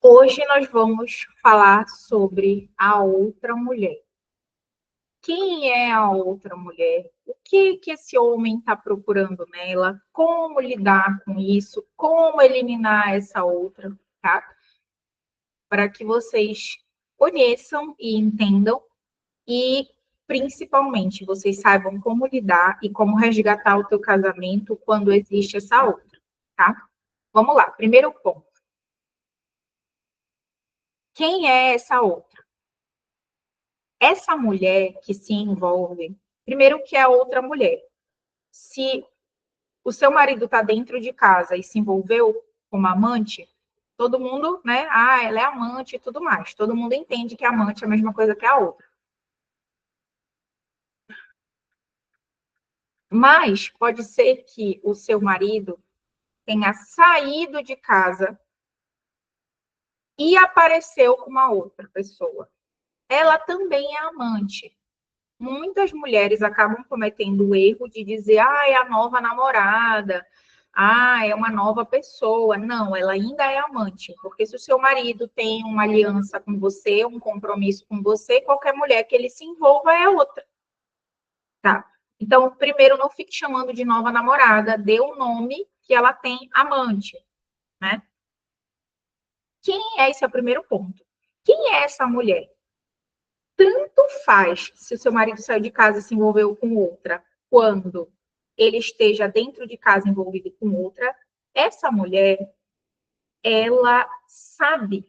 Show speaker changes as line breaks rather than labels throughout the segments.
Hoje nós vamos falar sobre a outra mulher. Quem é a outra mulher? O que esse homem está procurando nela? Como lidar com isso? Como eliminar essa outra, tá? Para que vocês conheçam e entendam e, principalmente, vocês saibam como lidar e como resgatar o teu casamento quando existe essa outra, tá? Vamos lá, primeiro ponto. Quem é essa outra? Essa mulher que se envolve, primeiro que é outra mulher. Se o seu marido está dentro de casa e se envolveu com uma amante, todo mundo, né? Ah, ela é amante e tudo mais. Todo mundo entende que a amante é a mesma coisa que a outra. Mas pode ser que o seu marido tenha saído de casa e apareceu com uma outra pessoa. Ela também é amante. Muitas mulheres acabam cometendo o erro de dizer, ah, é a nova namorada, ah, é uma nova pessoa. Não, ela ainda é amante, porque se o seu marido tem uma aliança com você, um compromisso com você, qualquer mulher que ele se envolva é outra, tá? Então, primeiro, não fique chamando de nova namorada, dê o nome que ela tem amante, né? Quem é esse é o primeiro ponto. Quem é essa mulher? Tanto faz se o seu marido saiu de casa e se envolveu com outra, quando ele esteja dentro de casa envolvido com outra, essa mulher, ela sabe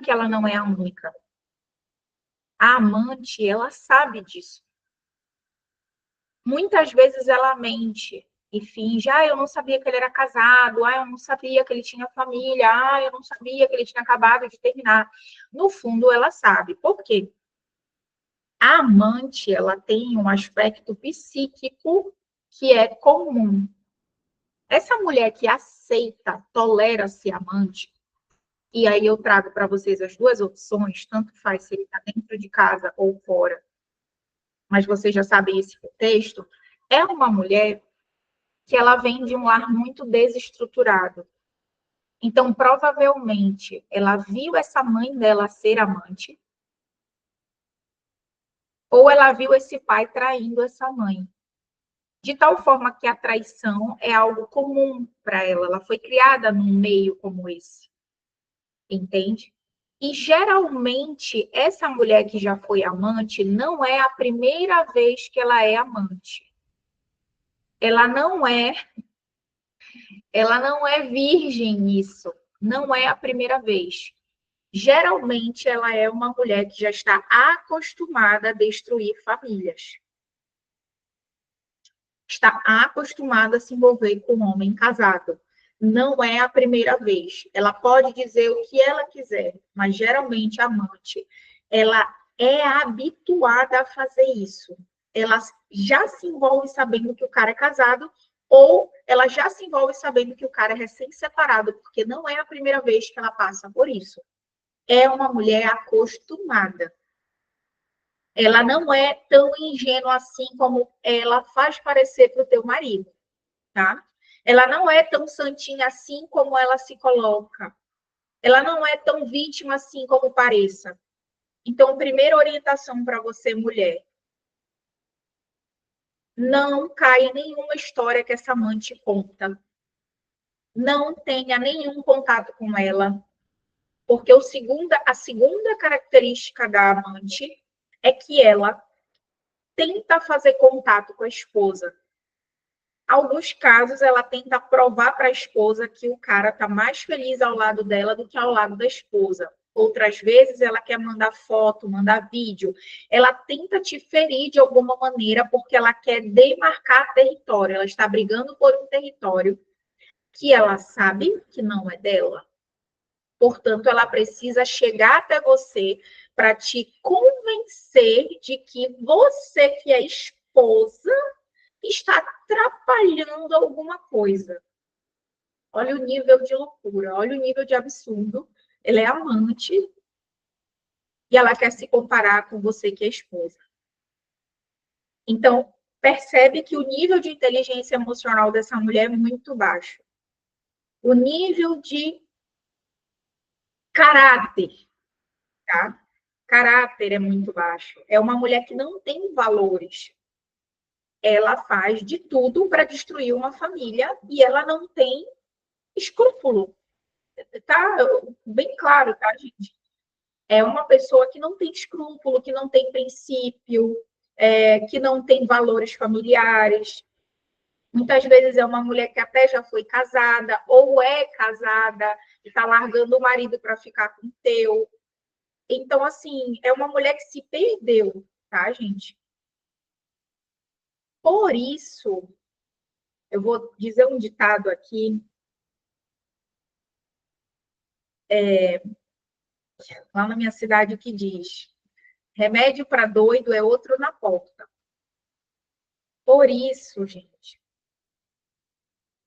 que ela não é a única. A amante, ela sabe disso. Muitas vezes ela mente e finge, ah, eu não sabia que ele era casado, ah, eu não sabia que ele tinha família, ah, eu não sabia que ele tinha acabado de terminar. No fundo, ela sabe. Por quê? A amante, ela tem um aspecto psíquico que é comum. Essa mulher que aceita, tolera ser amante, e aí eu trago para vocês as duas opções, tanto faz se ele está dentro de casa ou fora, mas vocês já sabem esse contexto, é uma mulher que ela vem de um lar muito desestruturado. Então, provavelmente, ela viu essa mãe dela ser amante, ou ela viu esse pai traindo essa mãe. De tal forma que a traição é algo comum para ela. Ela foi criada num meio como esse, entende? E geralmente essa mulher que já foi amante não é a primeira vez que ela é amante. Ela não é, ela não é virgem nisso. Não é a primeira vez. Geralmente ela é uma mulher que já está acostumada a destruir famílias. Está acostumada a se envolver com um homem casado. Não é a primeira vez. Ela pode dizer o que ela quiser, mas geralmente a amante, ela é habituada a fazer isso. Ela já se envolve sabendo que o cara é casado ou ela já se envolve sabendo que o cara é recém-separado, porque não é a primeira vez que ela passa por isso. É uma mulher acostumada. Ela não é tão ingênua assim como ela faz parecer para o teu marido, tá? Ela não é tão santinha assim como ela se coloca. Ela não é tão vítima assim como pareça. Então, primeira orientação para você, mulher: não caia em nenhuma história que essa amante conta. Não tenha nenhum contato com ela, porque a segunda característica da amante é que ela tenta fazer contato com a esposa. Alguns casos, ela tenta provar para a esposa que o cara está mais feliz ao lado dela do que ao lado da esposa. Outras vezes, ela quer mandar foto, mandar vídeo. Ela tenta te ferir de alguma maneira porque ela quer demarcar território. Ela está brigando por um território que ela sabe que não é dela. Portanto, ela precisa chegar até você para te convencer de que você, que é esposa, está atrapalhando alguma coisa. Olha o nível de loucura, olha o nível de absurdo. Ela é amante e ela quer se comparar com você que é esposa. Então, percebe que o nível de inteligência emocional dessa mulher é muito baixo. O nível de Caráter, tá? Caráter é muito baixo. É uma mulher que não tem valores. Ela faz de tudo para destruir uma família e ela não tem escrúpulo. Tá bem claro, tá, gente? É uma pessoa que não tem escrúpulo, que não tem princípio, que não tem valores familiares. Muitas vezes é uma mulher que até já foi casada ou é casada e está largando o marido para ficar com o teu. Então, assim, é uma mulher que se perdeu, tá, gente? Por isso, eu vou dizer um ditado aqui, lá na minha cidade, que diz: remédio para doido é outro na porta. Por isso, gente,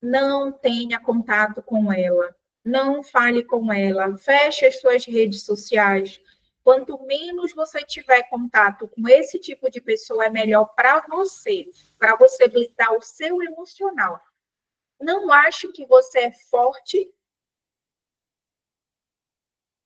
não tenha contato com ela, não fale com ela, feche as suas redes sociais. Quanto menos você tiver contato com esse tipo de pessoa, é melhor para você blindar o seu emocional. Não ache que você é forte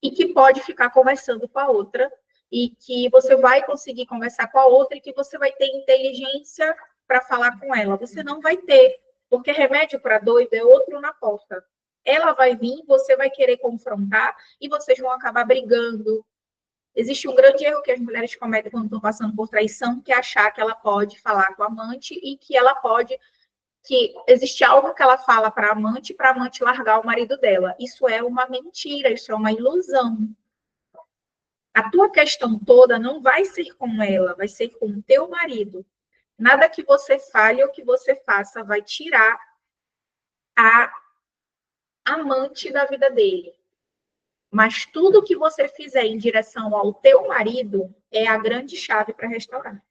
e que pode ficar conversando com a outra, e que você vai conseguir conversar com a outra e que você vai ter inteligência para falar com ela. Você não vai ter, porque remédio para doido é outro na porta. Ela vai vir, você vai querer confrontar e vocês vão acabar brigando. Existe um grande erro que as mulheres cometem quando estão passando por traição, que é achar que ela pode falar com a amante e que ela pode, que existe algo que ela fala para a amante largar o marido dela. Isso é uma mentira, isso é uma ilusão. A tua questão toda não vai ser com ela, vai ser com o teu marido. Nada que você fale ou que você faça vai tirar a amante da vida dele. Mas tudo que você fizer em direção ao teu marido é a grande chave para restaurar.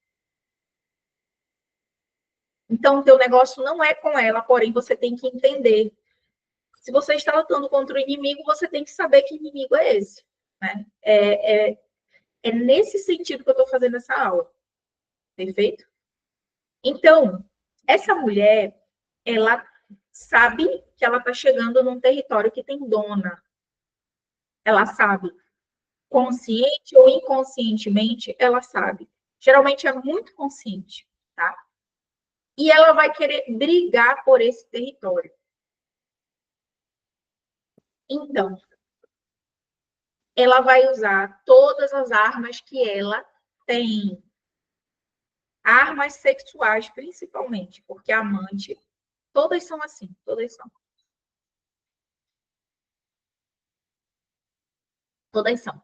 Então, o teu negócio não é com ela, porém você tem que entender. Se você está lutando contra o inimigo, você tem que saber que inimigo é esse. Né? É nesse sentido que eu estou fazendo essa aula. Perfeito? Então, essa mulher, ela sabe que ela está chegando num território que tem dona. Ela sabe. Consciente ou inconscientemente, ela sabe. Geralmente é muito consciente, tá? E ela vai querer brigar por esse território. Então, ela vai usar todas as armas que ela tem. Armas sexuais, principalmente, porque a amante, todas são assim, todas são. Todas são.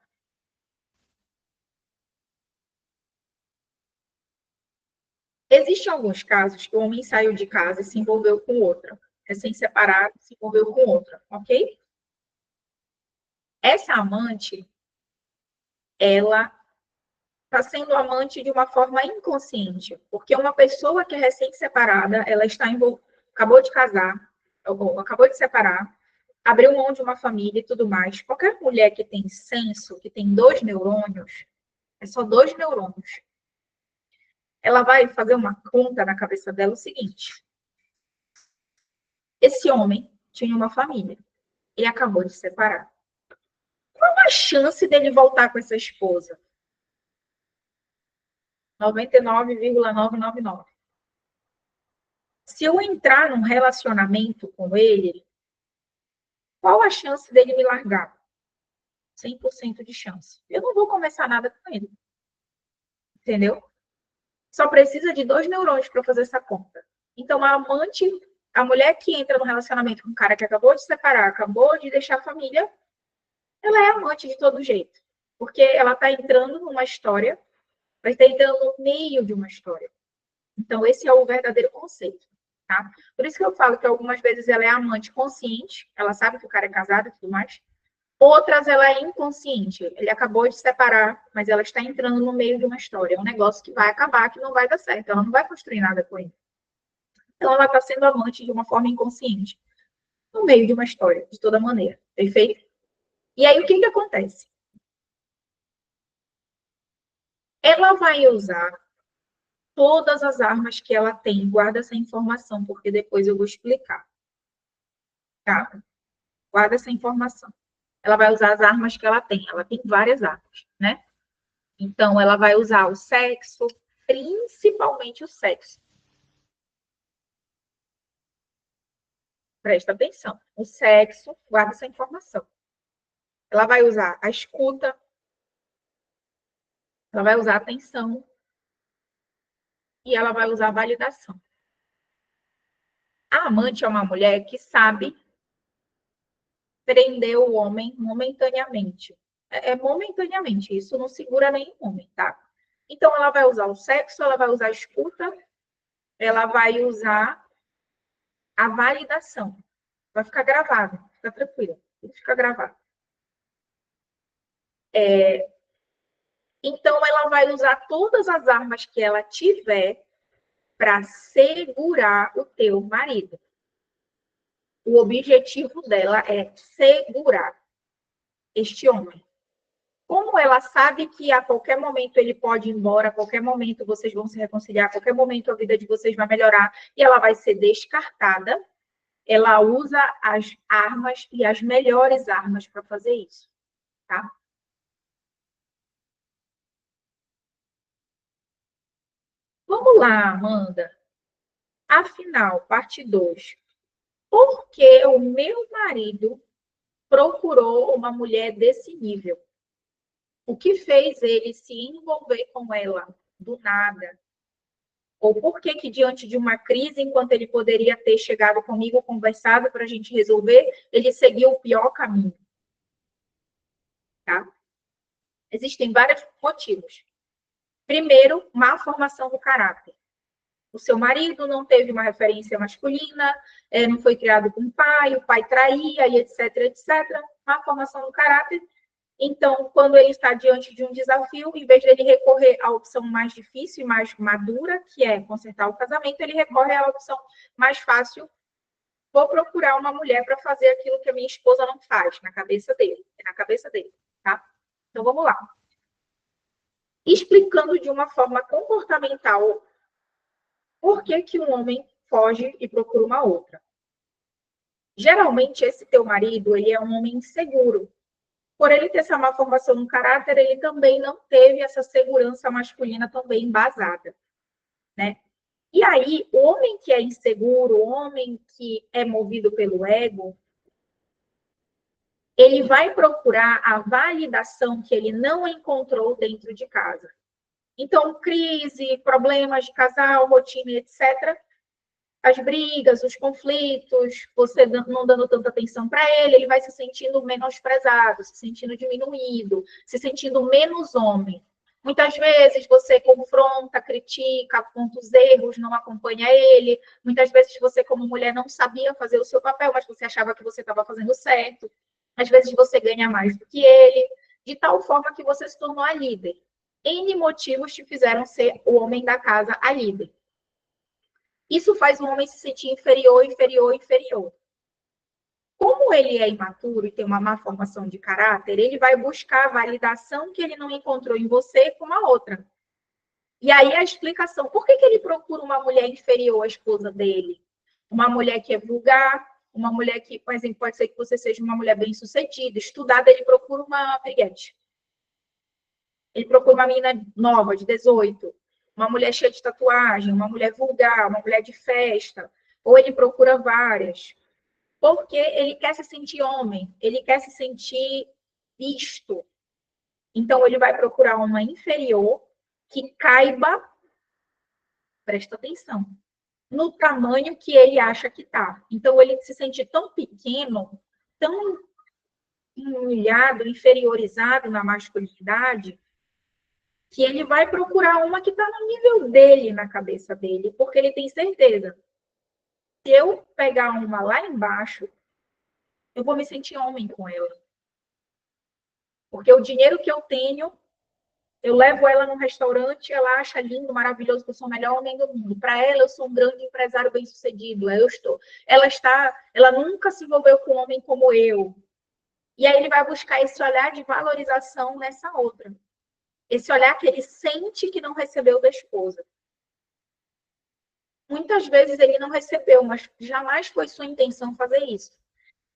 Existem alguns casos que o homem saiu de casa e se envolveu com outra. Recém-separado, se envolveu com outra, ok? Essa amante, ela está sendo amante de uma forma inconsciente, porque uma pessoa que é recém-separada, ela está acabou de casar, ou acabou de separar, abriu mão de uma família e tudo mais. Qualquer mulher que tem senso, que tem dois neurônios, é só dois neurônios, ela vai fazer uma conta na cabeça dela o seguinte: esse homem tinha uma família, ele acabou de separar. Qual a chance dele voltar com essa esposa? 99,999. Se eu entrar num relacionamento com ele, qual a chance dele me largar? 100% de chance. Eu não vou começar nada com ele. Entendeu? Só precisa de dois neurônios para fazer essa conta. Então, a amante, a mulher que entra no relacionamento com um cara que acabou de separar, acabou de deixar a família, ela é amante de todo jeito. Porque ela está entrando numa história, vai estar entrando no meio de uma história. Então, esse é o verdadeiro conceito. Tá? Por isso que eu falo que algumas vezes ela é amante consciente, ela sabe que o cara é casado e tudo mais. Outras, ela é inconsciente. Ele acabou de separar, mas ela está entrando no meio de uma história. É um negócio que vai acabar, que não vai dar certo. Ela não vai construir nada com ele. Então, ela está sendo amante de uma forma inconsciente, no meio de uma história, de toda maneira. Perfeito? E aí, o que acontece? Ela vai usar todas as armas que ela tem. Guarda essa informação, porque depois eu vou explicar. Tá? Guarda essa informação. ela vai usar as armas que ela tem. Ela tem várias armas, né? Então, ela vai usar o sexo, principalmente o sexo. Presta atenção. O sexo, guarda essa informação. Ela vai usar a escuta, ela vai usar a atenção e ela vai usar a validação. A amante é uma mulher que sabe prender o homem momentaneamente. Momentaneamente, isso não segura nenhum homem, tá? Então, ela vai usar o sexo, ela vai usar a escuta, ela vai usar a validação. Vai ficar gravado, fica tranquila, fica gravado. Então, ela vai usar todas as armas que ela tiver para segurar o teu marido. O objetivo dela é segurar este homem. Como ela sabe que a qualquer momento ele pode ir embora, a qualquer momento vocês vão se reconciliar, a qualquer momento a vida de vocês vai melhorar e ela vai ser descartada, ela usa as armas e as melhores armas para fazer isso, tá? Vamos lá, Amanda. Afinal, parte 2. Por que o meu marido procurou uma mulher desse nível? O que fez ele se envolver com ela do nada? Ou por que que diante de uma crise, enquanto ele poderia ter chegado comigo, conversado para a gente resolver, ele seguiu o pior caminho? Tá? Existem vários motivos. Primeiro, má formação do caráter. O seu marido não teve uma referência masculina, não foi criado com o pai traía, e etc, etc. Má formação do caráter. Então, quando ele está diante de um desafio, em vez de ele recorrer à opção mais difícil e mais madura, que é consertar o casamento, ele recorre à opção mais fácil. Vou procurar uma mulher para fazer aquilo que a minha esposa não faz, na cabeça dele. É na cabeça dele, tá? Então, vamos lá. Explicando de uma forma comportamental por que que um homem foge e procura uma outra. Geralmente, esse teu marido, ele é um homem inseguro. Por ele ter essa má formação no caráter, ele também não teve essa segurança masculina também embasada, né? E aí, o homem que é inseguro, o homem que é movido pelo ego, ele vai procurar a validação que ele não encontrou dentro de casa. Então, crise, problemas de casal, rotina, etc., as brigas, os conflitos, você não dando tanta atenção para ele, ele vai se sentindo menosprezado, se sentindo diminuído, se sentindo menos homem. Muitas vezes você confronta, critica, aponta os erros, não acompanha ele. Muitas vezes você, como mulher, não sabia fazer o seu papel, mas você achava que você estava fazendo certo. Às vezes você ganha mais do que ele, de tal forma que você se tornou a líder. N motivos te fizeram ser o homem da casa, a líder. Isso faz o homem se sentir inferior, inferior, inferior. Como ele é imaturo e tem uma má formação de caráter, ele vai buscar a validação que ele não encontrou em você com a outra. E aí a explicação, por que que ele procura uma mulher inferior à esposa dele? Uma mulher que é vulgar, uma mulher que, por exemplo, pode ser que você seja uma mulher bem-sucedida, estudada, ele procura uma briguete. Ele procura uma menina nova, de 18, uma mulher cheia de tatuagem, uma mulher vulgar, uma mulher de festa, ou ele procura várias. Porque ele quer se sentir homem, ele quer se sentir visto. Então, ele vai procurar uma inferior que caiba, presta atenção, no tamanho que ele acha que está. Então, ele se sente tão pequeno, tão humilhado, inferiorizado na masculinidade, que ele vai procurar uma que está no nível dele, na cabeça dele, porque ele tem certeza. Se eu pegar uma lá embaixo, eu vou me sentir homem com ela. Porque o dinheiro que eu tenho, eu levo ela num restaurante, ela acha lindo, maravilhoso, que eu sou o melhor homem do mundo. Para ela, eu sou um grande empresário bem-sucedido. Ela nunca se envolveu com um homem como eu. E aí ele vai buscar esse olhar de valorização nessa outra. Esse olhar que ele sente que não recebeu da esposa. Muitas vezes ele não recebeu, mas jamais foi sua intenção fazer isso.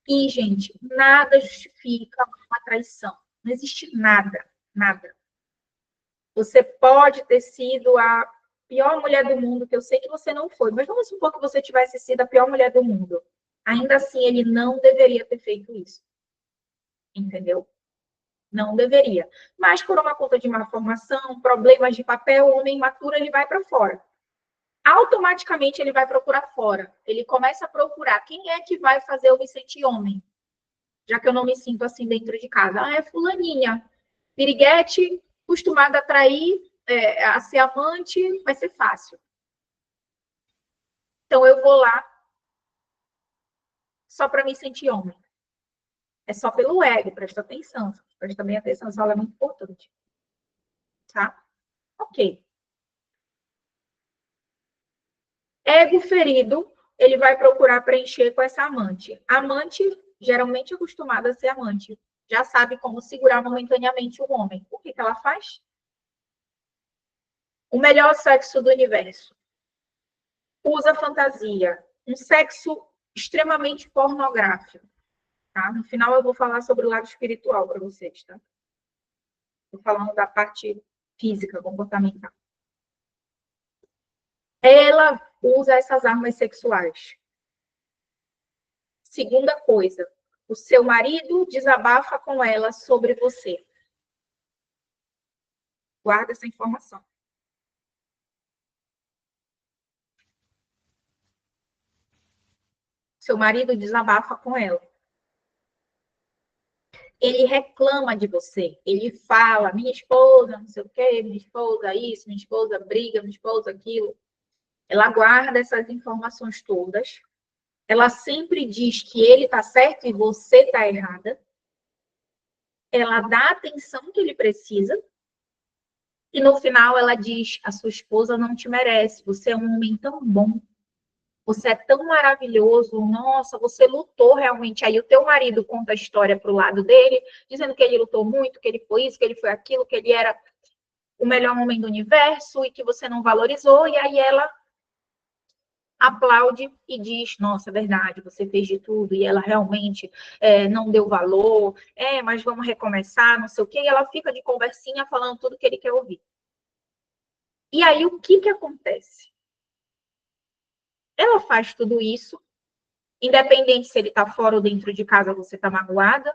E, gente, nada justifica uma traição. Não existe nada, nada. Você pode ter sido a pior mulher do mundo, que eu sei que você não foi, mas vamos supor que você tivesse sido a pior mulher do mundo. Ainda assim, ele não deveria ter feito isso. Entendeu? Não deveria. Mas por uma conta de má formação, problemas de papel, o homem imaturo, ele vai para fora. Automaticamente ele vai procurar fora. Ele começa a procurar quem é que vai fazer eu me sentir homem, já que eu não me sinto assim dentro de casa. Ah, é fulaninha. Piriguete, acostumada a trair, a ser amante, vai ser fácil. Então eu vou lá só para me sentir homem. É só pelo ego, presta atenção. Presta bem atenção, isso é muito importante. Tá? Ok. Ego ferido, ele vai procurar preencher com essa amante. Amante, geralmente acostumada a ser amante, já sabe como segurar momentaneamente o homem. O que ela faz? O melhor sexo do universo. Usa fantasia. Um sexo extremamente pornográfico. Tá? No final eu vou falar sobre o lado espiritual para vocês. Tá? Estou falando da parte física, comportamental. Ela usa essas armas sexuais. Segunda coisa, o seu marido desabafa com ela sobre você. Guarda essa informação. Seu marido desabafa com ela. Ele reclama de você. Ele fala, minha esposa, não sei o quê, minha esposa isso, minha esposa briga, minha esposa aquilo. Ela guarda essas informações todas. Ela sempre diz que ele está certo e você está errada. Ela dá a atenção que ele precisa. E no final ela diz, a sua esposa não te merece. Você é um homem tão bom. Você é tão maravilhoso, nossa, você lutou realmente. Aí o teu marido conta a história pro lado dele, dizendo que ele lutou muito, que ele foi isso, que ele foi aquilo, que ele era o melhor homem do universo e que você não valorizou. E aí ela aplaude e diz, nossa, é verdade, você fez de tudo. E ela realmente não deu valor, mas vamos recomeçar, não sei o quê. E ela fica de conversinha falando tudo que ele quer ouvir. E aí o que acontece? Ela faz tudo isso. Independente se ele está fora ou dentro de casa, você está magoada,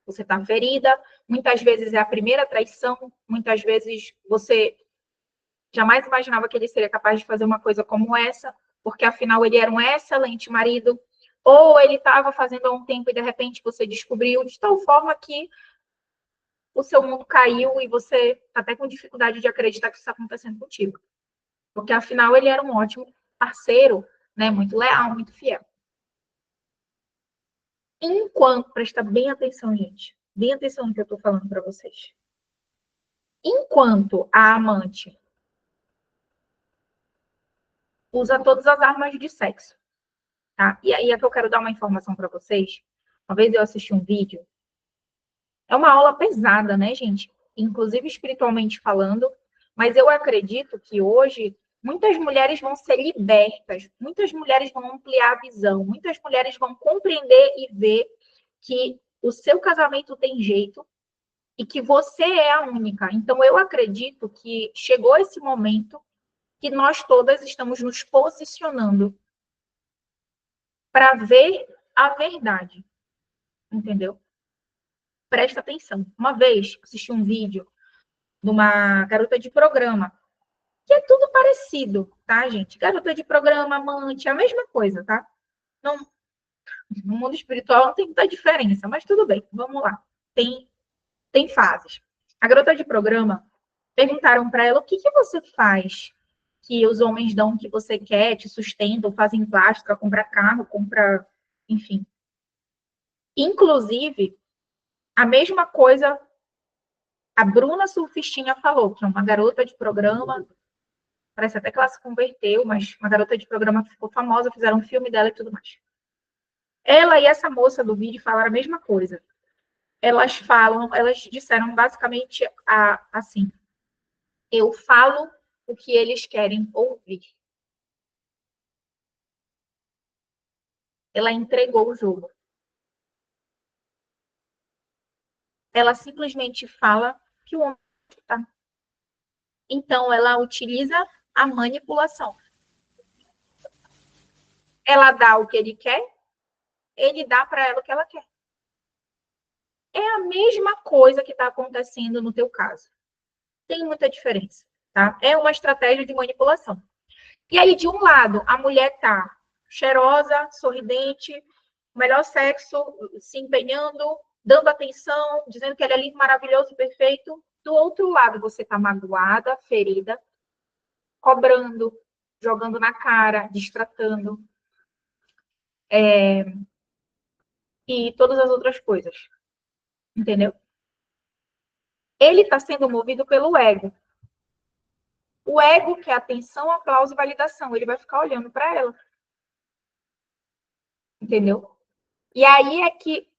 você está ferida. Muitas vezes é a primeira traição, muitas vezes você jamais imaginava que ele seria capaz de fazer uma coisa como essa, porque afinal ele era um excelente marido, ou ele estava fazendo há um tempo e de repente você descobriu, de tal forma que o seu mundo caiu e você está até com dificuldade de acreditar que isso está acontecendo contigo. Porque afinal ele era um ótimo parceiro, né, muito leal, muito fiel. Enquanto, presta bem atenção, gente, bem atenção no que eu estou falando para vocês. Enquanto a amante usa todas as armas de sexo, tá? E aí é que eu quero dar uma informação para vocês. Uma vez eu assisti um vídeo, é uma aula pesada, né, gente? Inclusive espiritualmente falando, mas eu acredito que hoje muitas mulheres vão ser libertas, muitas mulheres vão ampliar a visão, muitas mulheres vão compreender e ver que o seu casamento tem jeito, e que você é a única. Então, eu acredito que chegou esse momento que nós todas estamos nos posicionando para ver a verdade, entendeu? Presta atenção. Uma vez assisti um vídeo de uma garota de programa, que é tudo parecido, tá, gente? Garota de programa, amante, é a mesma coisa, tá? Não, no mundo espiritual não tem muita diferença, mas tudo bem, vamos lá. Tem fases. A garota de programa perguntaram para ela o que você faz que os homens dão o que você quer, te sustentam, fazem plástica, compra carro, compra, enfim. Inclusive, a mesma coisa a Bruna Surfistinha falou, que é uma garota de programa, parece até que ela se converteu, mas uma garota de programa que ficou famosa, fizeram um filme dela e tudo mais. Ela e essa moça do vídeo falaram a mesma coisa. Elas disseram basicamente assim, eu falo o que eles querem ouvir. Ela entregou o jogo. ela simplesmente fala que o homem está. Então, ela utiliza a manipulação. Ela dá o que ele quer, ele dá para ela o que ela quer. É a mesma coisa que está acontecendo no teu caso. Tem muita diferença, tá? É uma estratégia de manipulação. E aí, de um lado, a mulher tá cheirosa, sorridente, melhor sexo, se empenhando, dando atenção, dizendo que ele é lindo, maravilhoso, perfeito. Do outro lado, você tá magoada, ferida, cobrando, jogando na cara, destratando, e todas as outras coisas. Entendeu? Ele está sendo movido pelo ego. O ego quer atenção, aplauso e validação. Ele vai ficar olhando para ela. Entendeu? E aí é que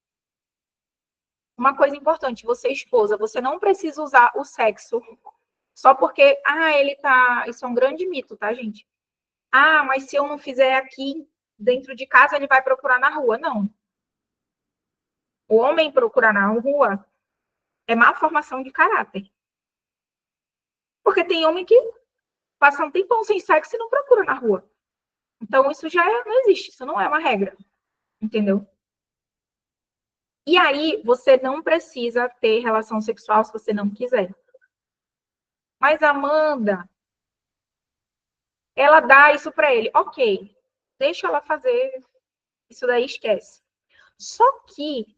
uma coisa importante, você esposa, você não precisa usar o sexo só porque, ele tá, isso é um grande mito, tá, gente? Mas se eu não fizer aqui dentro de casa, ele vai procurar na rua. Não. O homem procurar na rua é má formação de caráter. Porque tem homem que passa um tempão sem sexo e não procura na rua. Então, isso já não existe, isso não é uma regra. Entendeu? E aí, você não precisa ter relação sexual se você não quiser. Mas Amanda, ela dá isso para ele. Ok, deixa ela fazer, isso daí esquece. Só que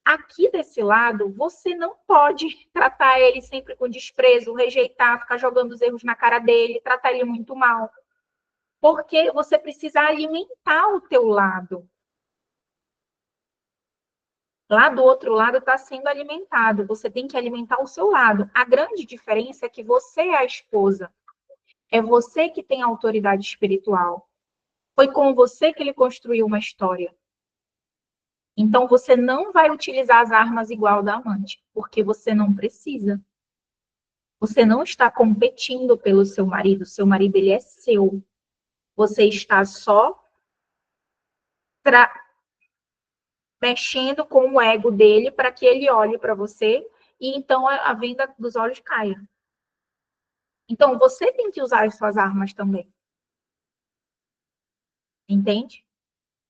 aqui desse lado, você não pode tratar ele sempre com desprezo, rejeitar, ficar jogando os erros na cara dele, tratar ele muito mal. Porque você precisa alimentar o teu lado. Lá do outro lado está sendo alimentado. Você tem que alimentar o seu lado. A grande diferença é que você é a esposa. É você que tem a autoridade espiritual. Foi com você que ele construiu uma história. Então, você não vai utilizar as armas igual da amante, porque você não precisa. Você não está competindo pelo seu marido. Seu marido, ele é seu. Você está só mexendo com o ego dele para que ele olhe para você e então a venda dos olhos caia. Então, você tem que usar as suas armas também. Entende?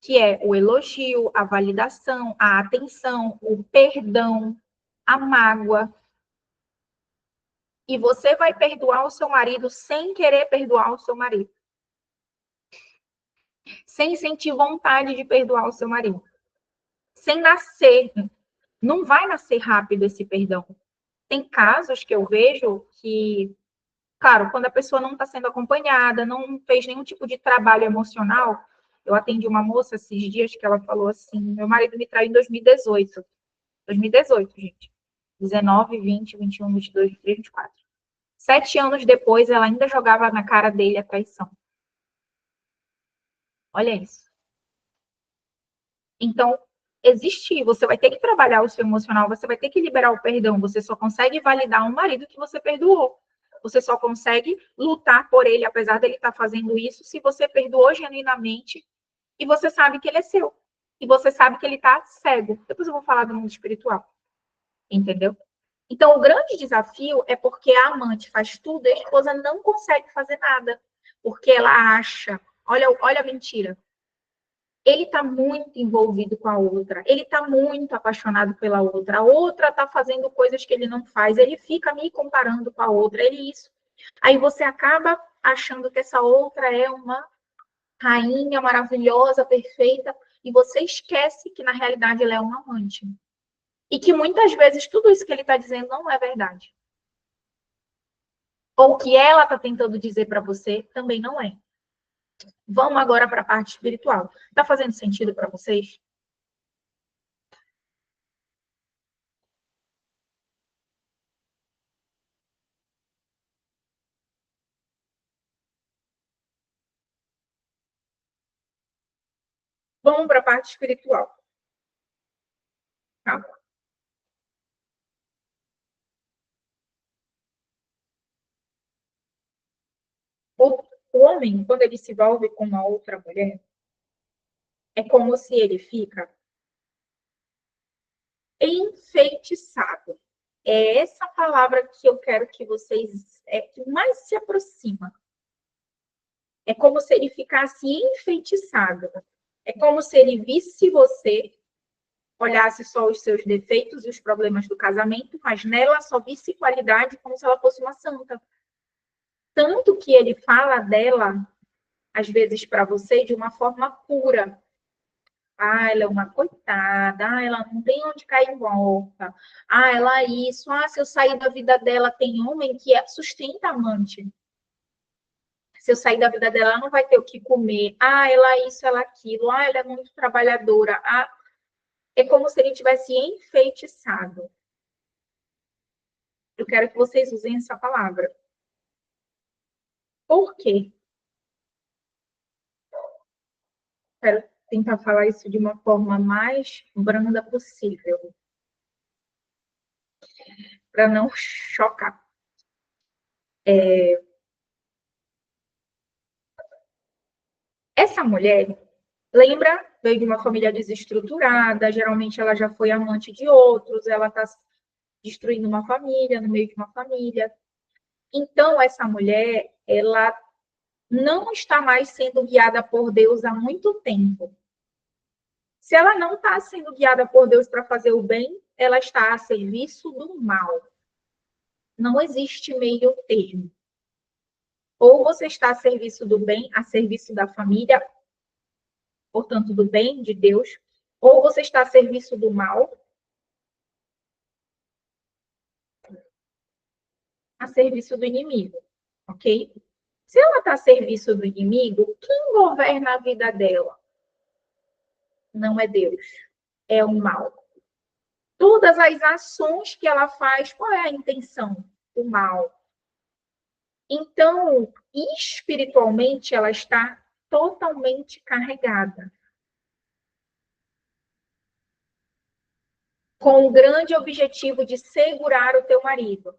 Que é o elogio, a validação, a atenção, o perdão, a mágoa. E você vai perdoar o seu marido sem querer perdoar o seu marido. Sem sentir vontade de perdoar o seu marido. Sem nascer. Não vai nascer rápido esse perdão. Tem casos que eu vejo que, claro, quando a pessoa não está sendo acompanhada, não fez nenhum tipo de trabalho emocional. Eu atendi uma moça esses dias que ela falou assim: meu marido me traiu em 2018. 2018, gente. 19, 20, 21, 22, 23, 24. 7 anos depois, ela ainda jogava na cara dele a traição. Olha isso. Então, existe, você vai ter que trabalhar o seu emocional, você vai ter que liberar o perdão. Você só consegue validar um marido que você perdoou. Você só consegue lutar por ele, apesar dele estar fazendo isso, se você perdoou genuinamente e você sabe que ele é seu. E você sabe que ele está cego. Depois eu vou falar do mundo espiritual. Entendeu? Então, o grande desafio é porque a amante faz tudo e a esposa não consegue fazer nada. Porque ela acha, olha a mentira. Ele está muito envolvido com a outra, ele está muito apaixonado pela outra, a outra está fazendo coisas que ele não faz, ele fica me comparando com a outra, ele isso. Aí você acaba achando que essa outra é uma rainha maravilhosa, perfeita, e você esquece que na realidade ela é uma amante. E que muitas vezes tudo isso que ele está dizendo não é verdade. Ou que ela está tentando dizer para você também não é. Vamos agora para a parte espiritual. Está fazendo sentido para vocês? Vamos para a parte espiritual. Tá? O homem, quando ele se envolve com uma outra mulher, é como se ele fica enfeitiçado. É essa palavra que eu quero que vocês... que mais se aproxima. É como se ele ficasse enfeitiçado. É como se ele visse você, olhasse só os seus defeitos e os problemas do casamento, mas nela só visse qualidade como se ela fosse uma santa. Tanto que ele fala dela, às vezes, para você, de uma forma pura. Ah, ela é uma coitada. Ah, ela não tem onde cair morta. Ah, ela é isso. Ah, se eu sair da vida dela, tem homem que sustenta a amante. Se eu sair da vida dela, ela não vai ter o que comer. Ah, ela é isso, ela é aquilo. Ah, ela é muito trabalhadora. Ah, é como se ele tivesse enfeitiçado. Eu quero que vocês usem essa palavra. Por quê? Quero tentar falar isso de uma forma mais branda possível, para não chocar. Essa mulher, lembra, veio de uma família desestruturada, geralmente ela já foi amante de outros, ela está destruindo uma família, no meio de uma família. Então, essa mulher, ela não está mais sendo guiada por Deus há muito tempo. Se ela não está sendo guiada por Deus para fazer o bem, ela está a serviço do mal. Não existe meio termo. Ou você está a serviço do bem, a serviço da família, portanto, do bem de Deus, ou você está a serviço do mal, a serviço do inimigo, ok? Se ela está a serviço do inimigo, quem governa a vida dela? Não é Deus, é o mal. Todas as ações que ela faz, qual é a intenção? O mal. Então, espiritualmente, ela está totalmente carregada, com o grande objetivo de segurar o teu marido.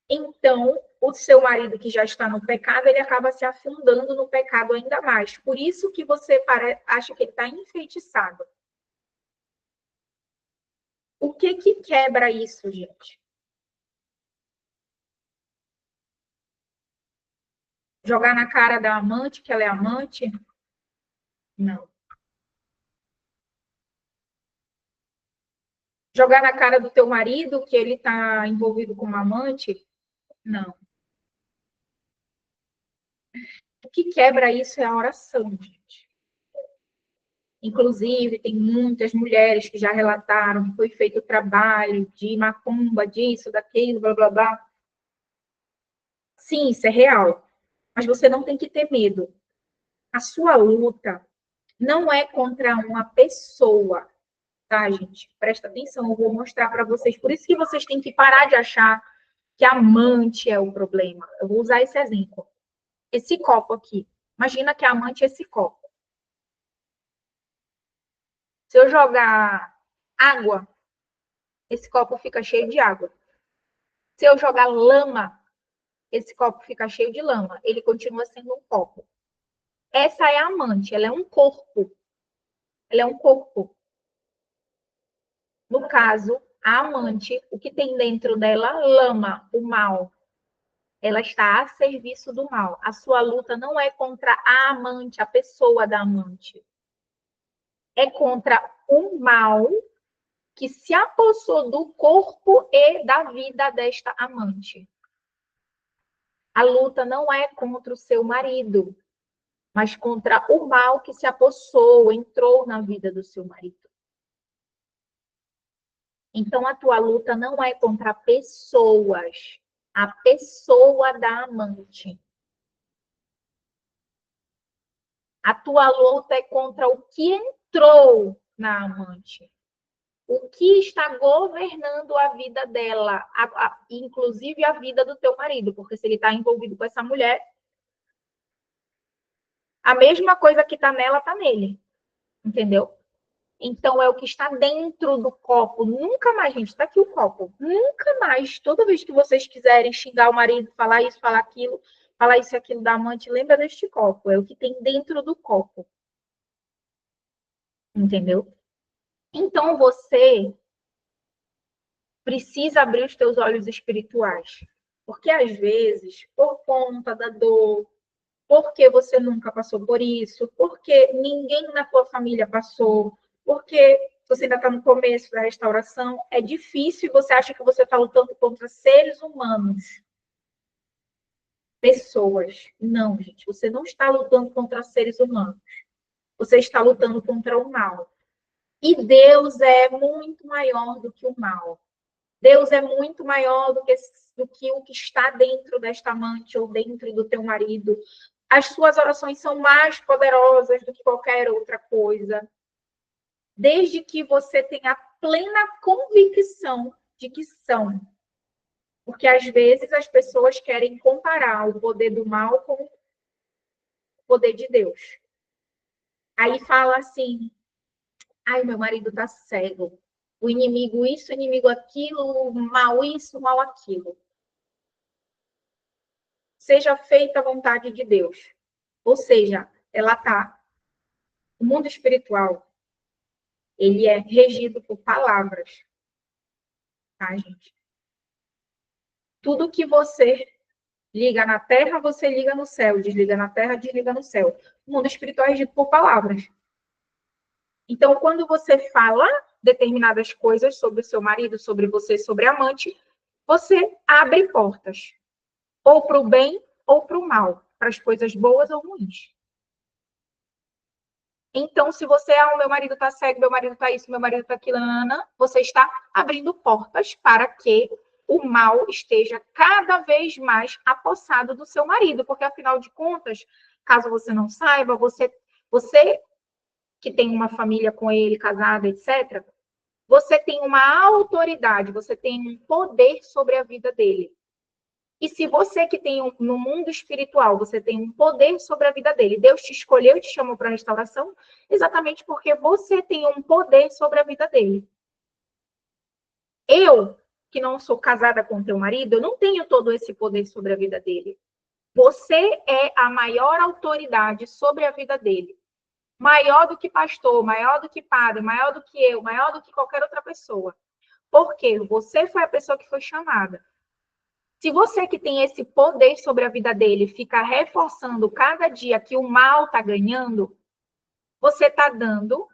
Então, o seu marido que já está no pecado, ele acaba se afundando no pecado ainda mais. Por isso que você acha que ele está enfeitiçado. O que quebra isso, gente? Jogar na cara da amante que ela é amante? Não. Jogar na cara do teu marido que ele está envolvido com uma amante? Não. O que quebra isso é a oração, gente. Inclusive, tem muitas mulheres que já relataram que foi feito trabalho de macumba, disso, daquilo, blá, blá, blá. Sim, isso é real. Mas você não tem que ter medo. A sua luta não é contra uma pessoa, tá, gente? Presta atenção, eu vou mostrar para vocês. Por isso que vocês têm que parar de achar que amante é o problema. Eu vou usar esse exemplo. Esse copo aqui. Imagina que a amante é esse copo. Se eu jogar água, esse copo fica cheio de água. Se eu jogar lama, esse copo fica cheio de lama. Ele continua sendo um copo. Essa é a amante, ela é um corpo. Ela é um corpo. No caso, a amante, o que tem dentro dela? Lama, o mal. Ela está a serviço do mal. A sua luta não é contra a amante, a pessoa da amante. É contra o mal que se apossou do corpo e da vida desta amante. A luta não é contra o seu marido, mas contra o mal que se apossou, entrou na vida do seu marido. Então, a tua luta não é contra pessoas, a pessoa da amante. A tua luta é contra o que entrou na amante. O que está governando a vida dela, inclusive a vida do teu marido, porque se ele está envolvido com essa mulher, a mesma coisa que está nela, está nele. Entendeu? Então, é o que está dentro do copo. Nunca mais, gente, está aqui o copo. Nunca mais, toda vez que vocês quiserem xingar o marido, falar isso, falar aquilo, falar isso e aquilo da amante, lembra deste copo. É o que tem dentro do copo. Entendeu? Então, você precisa abrir os teus olhos espirituais. Porque, às vezes, por conta da dor, porque você nunca passou por isso, porque ninguém na tua família passou, porque você ainda está no começo da restauração, é difícil e você acha que você está lutando contra seres humanos, pessoas. Não, gente, você não está lutando contra seres humanos. Você está lutando contra o mal. E Deus é muito maior do que o mal. Deus é muito maior do que o que está dentro desta amante ou dentro do teu marido. As suas orações são mais poderosas do que qualquer outra coisa. Desde que você tenha plena convicção de que são. Porque às vezes as pessoas querem comparar o poder do mal com o poder de Deus. Aí fala assim: ai, meu marido tá cego. O inimigo isso, o inimigo aquilo, o mal isso, o mal aquilo. Seja feita a vontade de Deus. Ou seja, ela tá. O mundo espiritual, ele é regido por palavras, tá, gente? Tudo que você liga na terra, você liga no céu. Desliga na terra, desliga no céu. O mundo espiritual é regido por palavras. Então, quando você fala determinadas coisas sobre o seu marido, sobre você, sobre a amante, você abre portas. Ou para o bem ou para o mal. Para as coisas boas ou ruins. Então, se você, o meu marido está cego, meu marido está isso, meu marido está aquilo, você está abrindo portas para que o mal esteja cada vez mais apossado do seu marido, porque afinal de contas, caso você não saiba, você que tem uma família com ele, casada, etc., você tem uma autoridade, você tem um poder sobre a vida dele. E se você que tem no mundo espiritual, você tem um poder sobre a vida dele, Deus te escolheu e te chamou para a restauração, exatamente porque você tem um poder sobre a vida dele. Eu, que não sou casada com teu marido, eu não tenho todo esse poder sobre a vida dele. Você é a maior autoridade sobre a vida dele. Maior do que pastor, maior do que padre, maior do que eu, maior do que qualquer outra pessoa. Porque você foi a pessoa que foi chamada. Se você que tem esse poder sobre a vida dele fica reforçando cada dia que o mal está ganhando, você está dando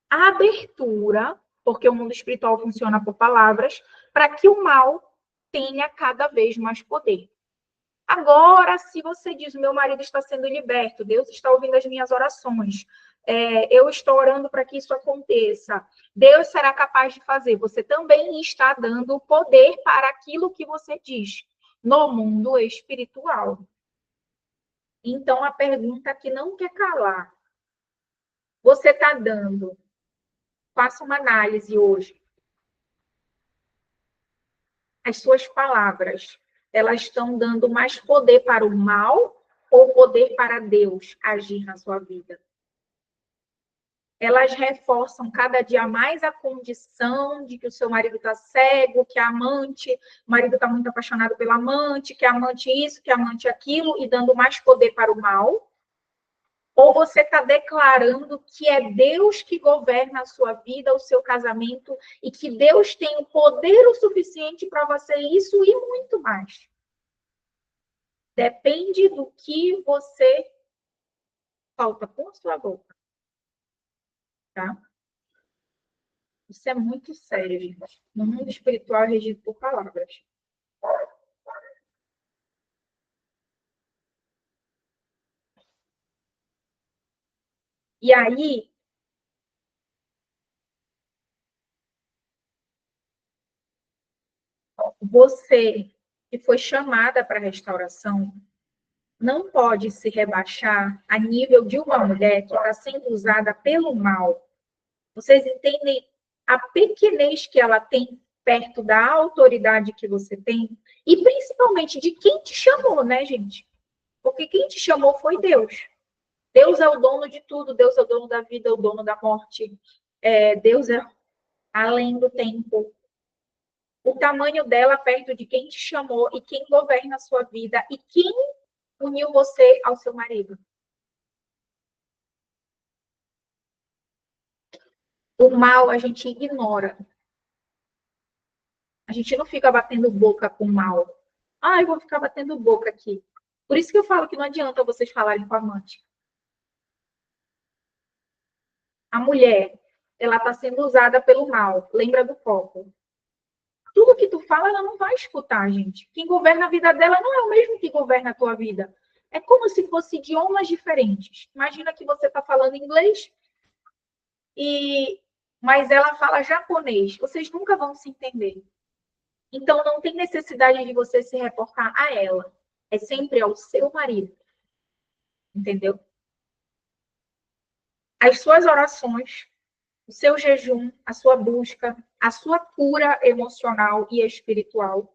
abertura, porque o mundo espiritual funciona por palavras, para que o mal tenha cada vez mais poder. Agora, se você diz, meu marido está sendo liberto, Deus está ouvindo as minhas orações, eu estou orando para que isso aconteça, Deus será capaz de fazer. Você também está dando poder para aquilo que você diz no mundo espiritual. Então, a pergunta que não quer calar, você está dando, faça uma análise hoje, as suas palavras, elas estão dando mais poder para o mal ou poder para Deus agir na sua vida? Elas reforçam cada dia mais a condição de que o seu marido está cego, que a amante, o marido está muito apaixonado pela amante, que a amante isso, que a amante aquilo, e dando mais poder para o mal? Ou você está declarando que é Deus que governa a sua vida, o seu casamento, e que Deus tem o poder o suficiente para você isso e muito mais? Depende do que você falta com a sua boca, tá? Isso é muito sério, gente. No mundo espiritual é regido por palavras. E aí, você que foi chamada para a restauração, não pode se rebaixar a nível de uma mulher que está sendo usada pelo mal. Vocês entendem a pequenez que ela tem perto da autoridade que você tem? E principalmente de quem te chamou, né, gente? Porque quem te chamou foi Deus. Deus é o dono de tudo, Deus é o dono da vida, o dono da morte. Deus é além do tempo. O tamanho dela perto de quem te chamou e quem governa a sua vida e quem uniu você ao seu marido. O mal a gente ignora. A gente não fica batendo boca com mal. Ah, eu vou ficar batendo boca aqui. Por isso que eu falo que não adianta vocês falarem com a amante. A mulher, ela está sendo usada pelo mal. Lembra do foco. Tudo que tu fala, ela não vai escutar, gente. Quem governa a vida dela não é o mesmo que governa a tua vida. É como se fossem idiomas diferentes. Imagina que você está falando inglês, mas ela fala japonês. Vocês nunca vão se entender. Então, não tem necessidade de você se reportar a ela. É sempre ao seu marido. Entendeu? As suas orações, o seu jejum, a sua busca, a sua cura emocional e espiritual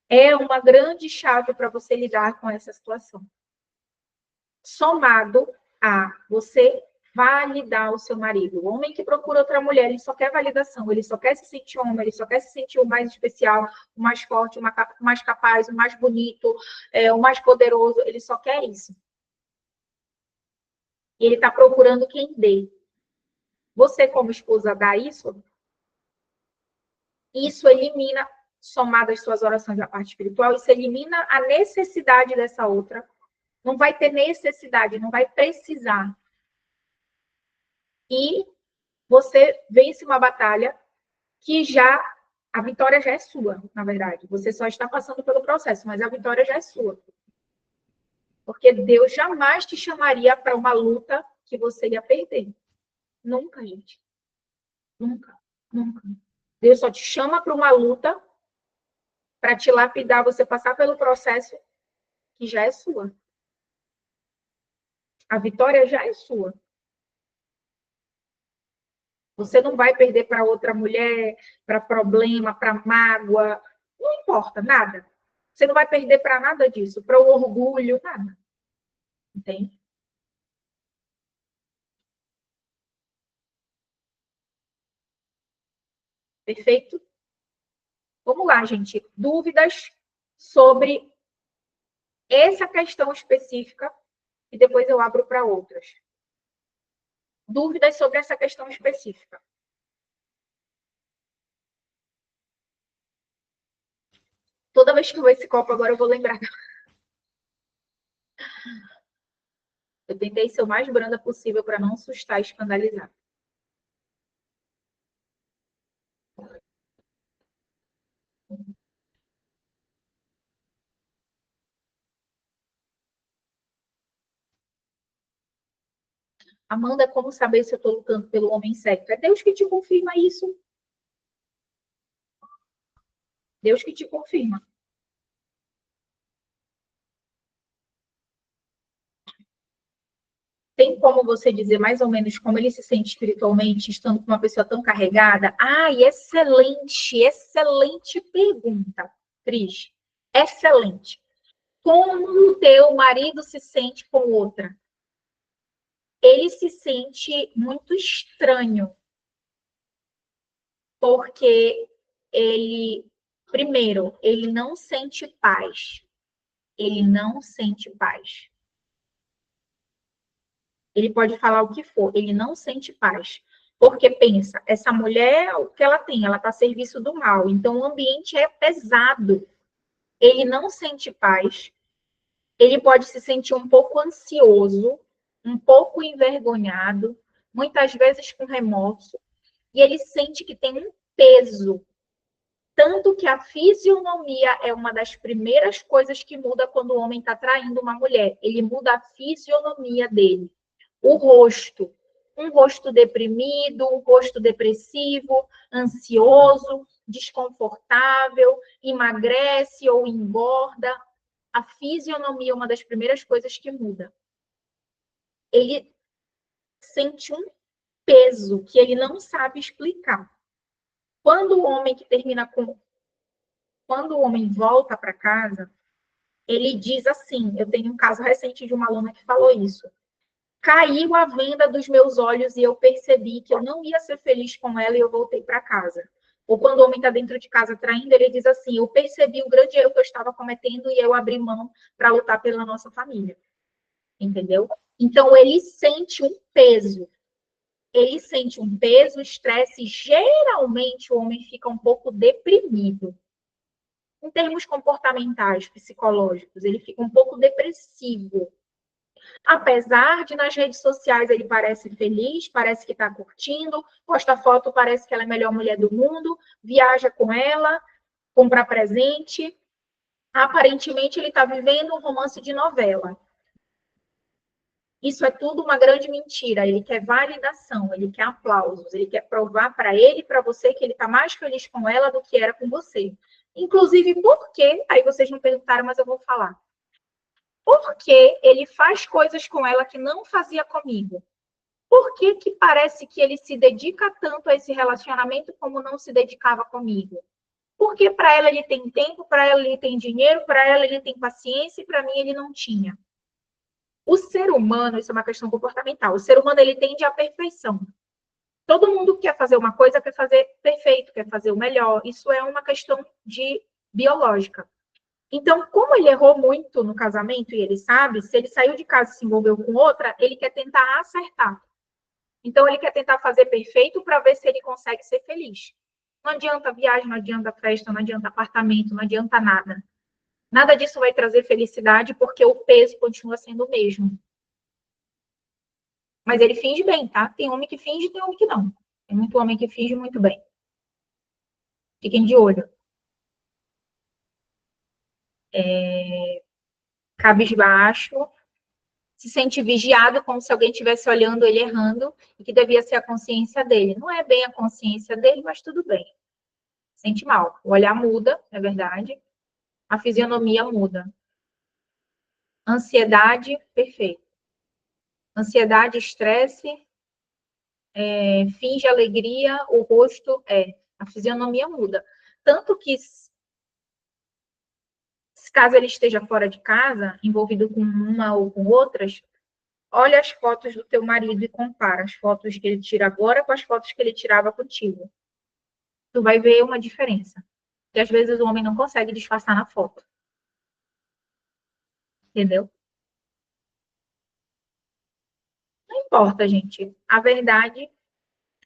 é uma grande chave para você lidar com essa situação. Somado a você validar o seu marido. O homem que procura outra mulher, ele só quer validação, ele só quer se sentir homem, ele só quer se sentir o mais especial, o mais forte, o mais capaz, o mais bonito, o mais poderoso, ele só quer isso. E ele está procurando quem dê. Você, como esposa, dá isso? Isso elimina, somado às suas orações da parte espiritual, isso elimina a necessidade dessa outra. Não vai ter necessidade, não vai precisar. E você vence uma batalha que a vitória já é sua, na verdade. Você só está passando pelo processo, mas a vitória já é sua. Porque Deus jamais te chamaria para uma luta que você ia perder. Nunca, gente. Nunca, nunca. Deus só te chama para uma luta para te lapidar, você passar pelo processo que já é sua. A vitória já é sua. Você não vai perder para outra mulher, para problema, para mágoa. Não importa, nada. Você não vai perder para nada disso, para o orgulho, nada. Entende? Perfeito? Vamos lá, gente. Dúvidas sobre essa questão específica e depois eu abro para outras. Dúvidas sobre essa questão específica. Toda vez que eu ver esse copo agora, eu vou lembrar. Eu tentei ser o mais branda possível para não assustar e escandalizar. Amanda, como saber se eu estou lutando pelo homem certo? É Deus que te confirma isso. Deus que te confirma. Tem como você dizer mais ou menos como ele se sente espiritualmente, estando com uma pessoa tão carregada? Ai, excelente, excelente pergunta, Cris. Excelente. Como o teu marido se sente com outra? Ele se sente muito estranho, porque ele, primeiro, ele não sente paz. Ele não sente paz. Ele pode falar o que for, ele não sente paz. Porque pensa, essa mulher, o que ela tem? Ela está a serviço do mal. Então, o ambiente é pesado. Ele não sente paz. Ele pode se sentir um pouco ansioso, um pouco envergonhado, muitas vezes com remorso. E ele sente que tem um peso. Tanto que a fisionomia é uma das primeiras coisas que muda quando o homem está traindo uma mulher. Ele muda a fisionomia dele. O rosto. Um rosto deprimido, um rosto depressivo, ansioso, desconfortável, emagrece ou engorda. A fisionomia é uma das primeiras coisas que muda. Ele sente um peso que ele não sabe explicar. Quando o homem que termina com. Quando o homem volta para casa, ele diz assim: eu tenho um caso recente de uma aluna que falou isso. Caiu a venda dos meus olhos e eu percebi que eu não ia ser feliz com ela e eu voltei para casa. Ou quando o homem está dentro de casa traindo, ele diz assim: eu percebi o grande erro que eu estava cometendo e eu abri mão para lutar pela nossa família. Entendeu? Então, ele sente um peso. Ele sente um peso, estresse. Geralmente, o homem fica um pouco deprimido. Em termos comportamentais, psicológicos, ele fica um pouco depressivo. Apesar de nas redes sociais ele parece feliz, parece que está curtindo, posta foto, parece que ela é a melhor mulher do mundo, viaja com ela, compra presente. Aparentemente ele está vivendo um romance de novela. Isso é tudo uma grande mentira. Ele quer validação, ele quer aplausos, ele quer provar para ele e para você que ele está mais feliz com ela do que era com você. Inclusive, por quê? Aí vocês não perguntaram, mas eu vou falar. Porque ele faz coisas com ela que não fazia comigo. Por que que parece que ele se dedica tanto a esse relacionamento como não se dedicava comigo? Porque para ela ele tem tempo, para ela ele tem dinheiro, para ela ele tem paciência e para mim ele não tinha. O ser humano, isso é uma questão comportamental, o ser humano ele tende à perfeição. Todo mundo quer fazer uma coisa, quer fazer perfeito, quer fazer o melhor. Isso é uma questão de biológica. Então, como ele errou muito no casamento e ele sabe, se ele saiu de casa e se envolveu com outra, ele quer tentar acertar. Então, ele quer tentar fazer perfeito para ver se ele consegue ser feliz. Não adianta viagem, não adianta festa, não adianta apartamento, não adianta nada. Nada disso vai trazer felicidade porque o peso continua sendo o mesmo. Mas ele finge bem, tá? Tem homem que finge, tem homem que não. Tem muito homem que finge muito bem. Fiquem de olho. Cabisbaixo, se sente vigiado, como se alguém estivesse olhando ele errando, e que devia ser a consciência dele. Não é bem a consciência dele, mas tudo bem. Sente mal. O olhar muda, é verdade. A fisionomia muda. Ansiedade, perfeito. Ansiedade, estresse, finge alegria, o rosto a fisionomia muda. Tanto que, caso ele esteja fora de casa, envolvido com uma ou com outras, olha as fotos do teu marido e compara as fotos que ele tira agora com as fotos que ele tirava contigo. Tu vai ver uma diferença. Que às vezes o homem não consegue disfarçar na foto. Entendeu? Não importa, gente. A verdade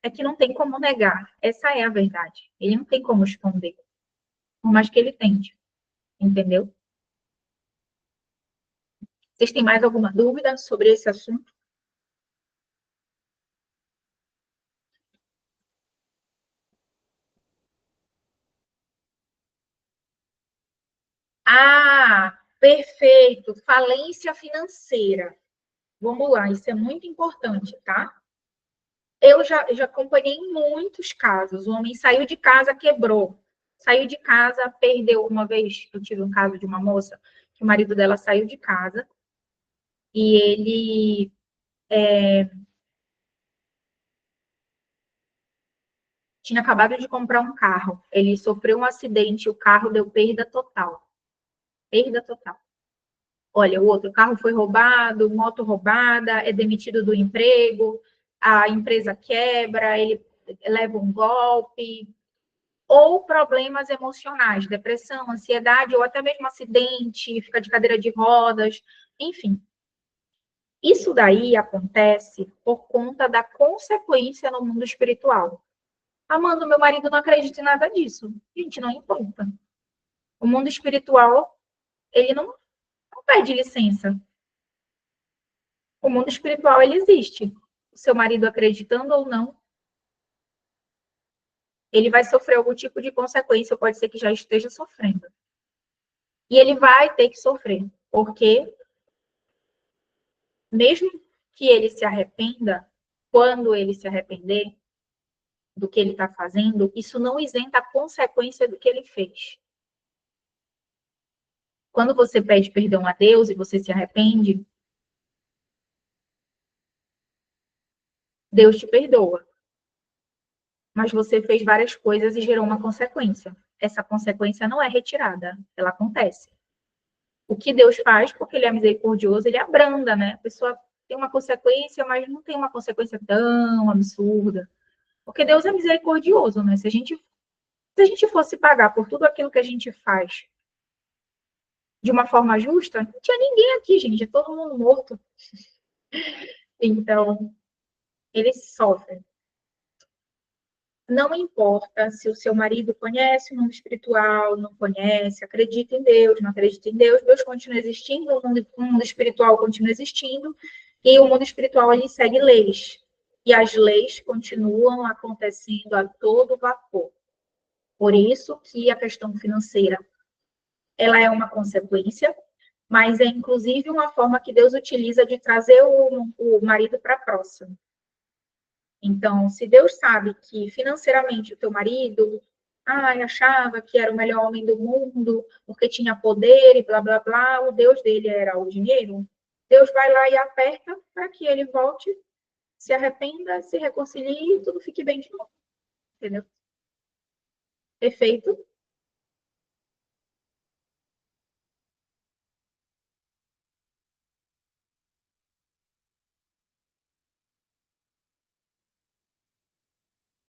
é que não tem como negar. Essa é a verdade. Ele não tem como esconder. Por mais que ele tente. Entendeu? Vocês têm mais alguma dúvida sobre esse assunto? Ah, perfeito. Falência financeira. Vamos lá, isso é muito importante, tá? Eu já acompanhei muitos casos. O homem saiu de casa, quebrou. Saiu de casa, perdeu. Uma vez eu tive um caso de uma moça que o marido dela saiu de casa e ele tinha acabado de comprar um carro. Ele sofreu um acidente, o carro deu perda total. Perda total. Olha, o outro carro foi roubado, moto roubada, é demitido do emprego, a empresa quebra, ele leva um golpe, ou problemas emocionais, depressão, ansiedade, ou até mesmo acidente, fica de cadeira de rodas, enfim. Isso daí acontece por conta da consequência no mundo espiritual. Amanda, meu marido não acredita em nada disso. Gente, não importa. O mundo espiritual, ele não pede licença. O mundo espiritual, ele existe. O seu marido acreditando ou não, ele vai sofrer algum tipo de consequência, pode ser que já esteja sofrendo. E ele vai ter que sofrer, porque mesmo que ele se arrependa, quando ele se arrepender do que ele está fazendo, isso não isenta a consequência do que ele fez. Quando você pede perdão a Deus e você se arrepende, Deus te perdoa. Mas você fez várias coisas e gerou uma consequência. Essa consequência não é retirada, ela acontece. O que Deus faz, porque ele é misericordioso, ele abranda, né? A pessoa tem uma consequência, mas não tem uma consequência tão absurda. Porque Deus é misericordioso, né? Se a gente fosse pagar por tudo aquilo que a gente faz de uma forma justa, não tinha ninguém aqui, gente, é todo mundo morto. Então, ele sofre. Não importa se o seu marido conhece o mundo espiritual, não conhece, acredita em Deus, não acredita em Deus, Deus continua existindo, o mundo espiritual continua existindo, e o mundo espiritual ele segue leis. E as leis continuam acontecendo a todo vapor. Por isso que a questão financeira ela é uma consequência, mas é inclusive uma forma que Deus utiliza de trazer o marido para próximo. Então, se Deus sabe que financeiramente o teu marido achava que era o melhor homem do mundo, porque tinha poder e blá, blá, blá, o Deus dele era o dinheiro, Deus vai lá e aperta para que ele volte, se arrependa, se reconcilie e tudo fique bem de novo. Entendeu? Perfeito?